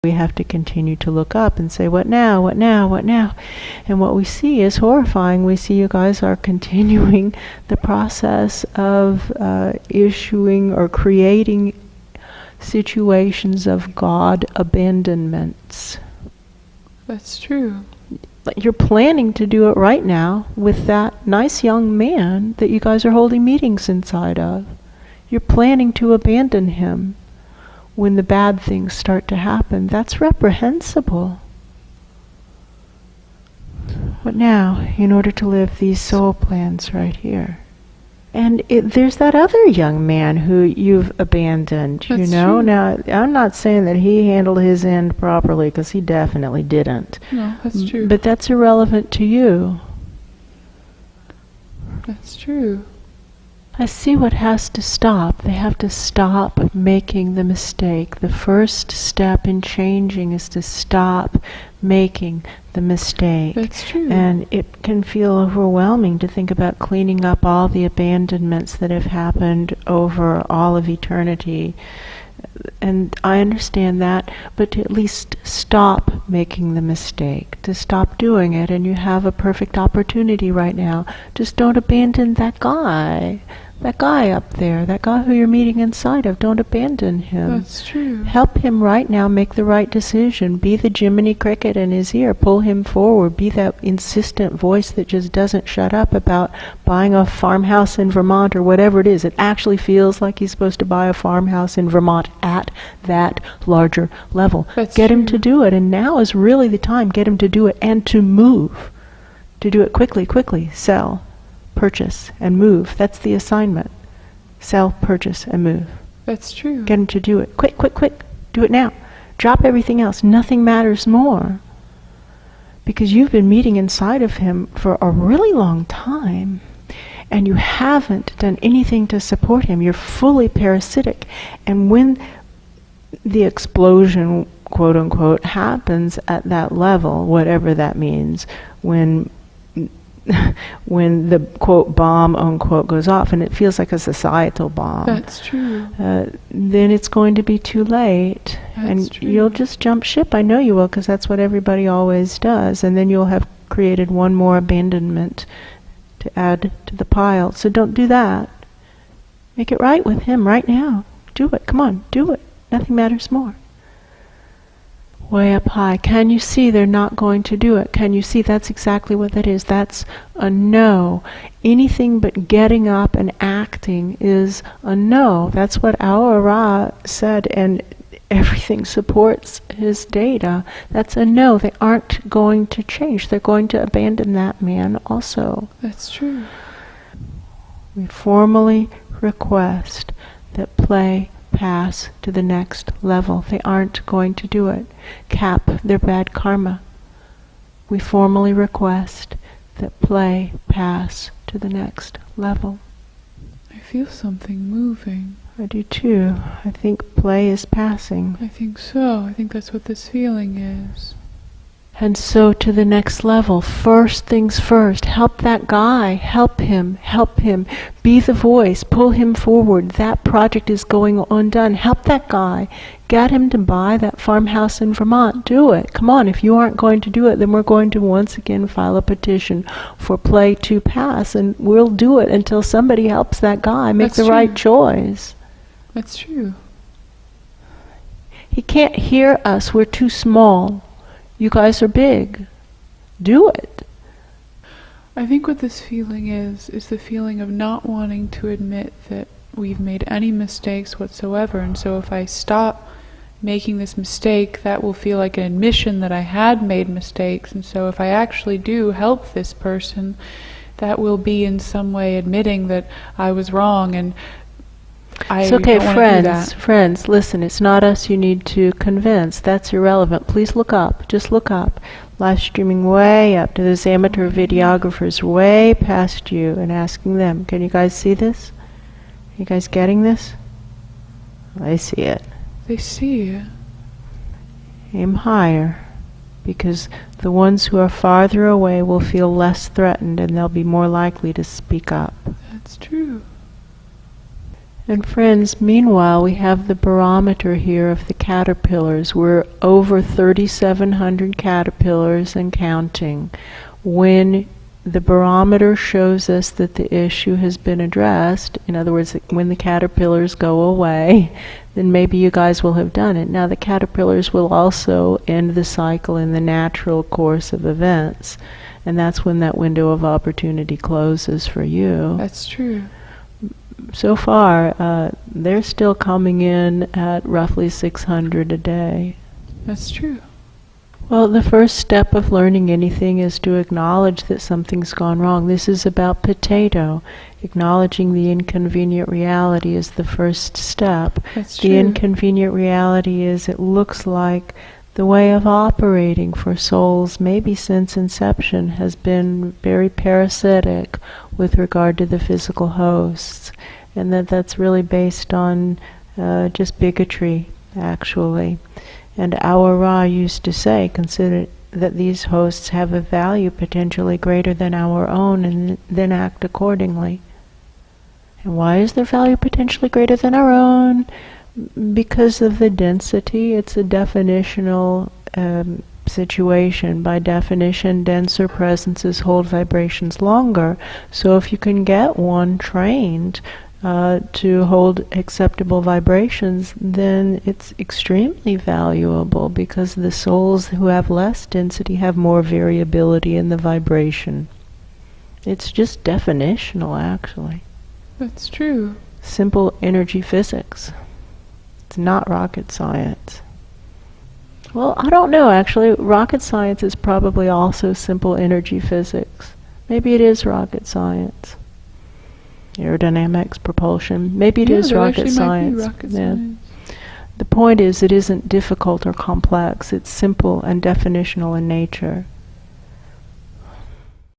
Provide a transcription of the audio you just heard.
We have to continue to look up and say, what now, what now, what now? And what we see is horrifying. We see you guys are continuing the process of issuing or creating situations of God-Abandonments. That's true. You're planning to do it right now with that nice young man that you guys are holding meetings inside of. You're planning to abandon him when the bad things start to happen. That's reprehensible. What now, in order to live these soul plans right here? And there's that other young man who you've abandoned, That's you know? True. Now, I'm not saying that he handled his end properly, because he definitely didn't. No, that's true. But that's irrelevant to you. That's true. I see what has to stop. They have to stop making the mistake. The first step in changing is to stop making the mistake. That's true. And it can feel overwhelming to think about cleaning up all the abandonments that have happened over all of eternity. And I understand that, but to at least stop making the mistake, to stop doing it, and you have a perfect opportunity right now. Just don't abandon that guy up there, that guy who you're meeting inside of. Don't abandon him. That's true. Help him right now make the right decision. Be the Jiminy Cricket in his ear. Pull him forward. Be that insistent voice that just doesn't shut up about buying a farmhouse in Vermont or whatever it is. It actually feels like he's supposed to buy a farmhouse in Vermont at that larger level. Get him to do it, and now is really the time. Get him to do it and to move. To do it quickly. Sell, purchase, and move. That's the assignment. Sell, purchase, and move. That's true. Get him to do it. Quick. Do it now. Drop everything else. Nothing matters more. Because you've been meeting inside of him for a really long time, and you haven't done anything to support him. You're fully parasitic. And when the explosion, quote unquote, happens at that level, whatever that means, when the quote bomb unquote goes off, and it feels like a societal bomb. That's true. Then it's going to be too late. That's true. You'll just jump ship. I know you will, because that's what everybody always does. And then you'll have created one more abandonment to add to the pile. So don't do that. Make it right with him right now. Do it. Come on, do it. Nothing matters more. Way up high. Can you see they're not going to do it? Can you see that's exactly what that is? That's a no. Anything but getting up and acting is a no. That's what Ra said, and everything supports his data. That's a no. They aren't going to change. They're going to abandon that man also. That's true. We formally request that play pass to the next level. They aren't going to do it. Cap their bad karma. We formally request that play pass to the next level. I feel something moving. I do too. I think play is passing. I think so. I think that's what this feeling is. And so to the next level. First things first. Help that guy. Help him. Help him. Be the voice. Pull him forward. That project is going undone. Help that guy. Get him to buy that farmhouse in Vermont. Do it. Come on. If you aren't going to do it, then we're going to once again file a petition for play to pass. And we'll do it until somebody helps that guy make the right choice. That's true. He can't hear us. We're too small. You guys are big. Do it. I think what this feeling is the feeling of not wanting to admit that we've made any mistakes whatsoever. And so if I stop making this mistake, that will feel like an admission that I had made mistakes. And so if I actually do help this person, that will be in some way admitting that I was wrong, and it's okay, friends, listen, it's not us you need to convince. That's irrelevant. Please look up. Just look up. Live streaming way up to those amateur videographers way past you and asking them, can you guys see this? Are you guys getting this? They see it. They see it. Aim higher, because the ones who are farther away will feel less threatened and they'll be more likely to speak up. That's true. And friends, meanwhile, we have the barometer here of the caterpillars. We're over 3,700 caterpillars and counting. When the barometer shows us that the issue has been addressed, in other words, when the caterpillars go away, then maybe you guys will have done it. Now the caterpillars will also end the cycle in the natural course of events, and that's when that window of opportunity closes for you. That's true. So far, they're still coming in at roughly 600 a day. That's true. Well, the first step of learning anything is to acknowledge that something's gone wrong. This is about potato. Acknowledging the inconvenient reality is the first step. That's true. The inconvenient reality is it looks like the way of operating for souls, maybe since inception, has been very parasitic with regard to the physical hosts, and that's really based on just bigotry, actually. And our Ra used to say, consider that these hosts have a value potentially greater than our own, and then act accordingly. And why is their value potentially greater than our own? Because of the density. It's a definitional situation. By definition, denser presences hold vibrations longer. So if you can get one trained to hold acceptable vibrations, then it's extremely valuable, because the souls who have less density have more variability in the vibration. It's just definitional, actually. That's true. Simple energy physics. It's not rocket science. Well, I don't know, actually. Rocket science is probably also simple energy physics. Maybe it is rocket science. Aerodynamics, propulsion. Maybe it is rocket science. The point is, it isn't difficult or complex. It's simple and definitional in nature.